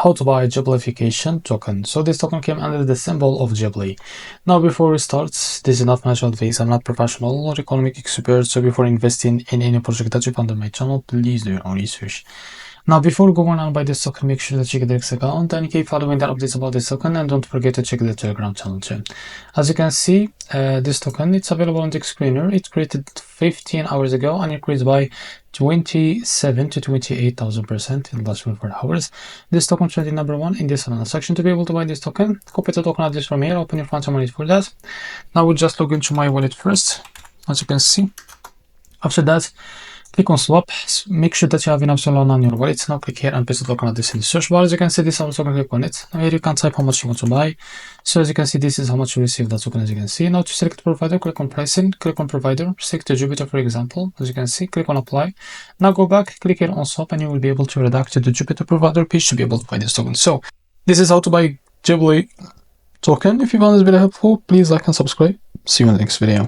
how to buy Ghiblification token. So this token came under the symbol of Ghibli. Now before we start, this is not financial advice. I'm not professional or economic expert, so before investing in any project that you find on my channel, please do your own research. Now before going on by this token, make sure that you get the account and keep following the updates about this token, and don't forget to check the Telegram channel too. As you can see, this token, it's available on the screener. It's created 15 hours ago and increased by 27 to 28,000% in the last 24 hours. This token trending number 1 in this section. To be able to buy this token, copy the token address from here, open your Phantom wallet for that. Now we'll just log into my wallet first, as you can see. After that, click on swap. Make sure that you have enough Solana on your wallet. Now click here and paste the token address in the search bar. As you can see, this is also click on it. Now here you can type how much you want to buy. So as you can see, this is how much you receive that token. As you can see, now to select provider, click on pricing, click on provider, select Jupiter for example. As you can see, click on apply. Now go back, click here on swap, and you will be able to redact the Jupiter provider page to be able to buy this token. So this is how to buy Ghibli token. If you found this video helpful, please like and subscribe. See you in the next video.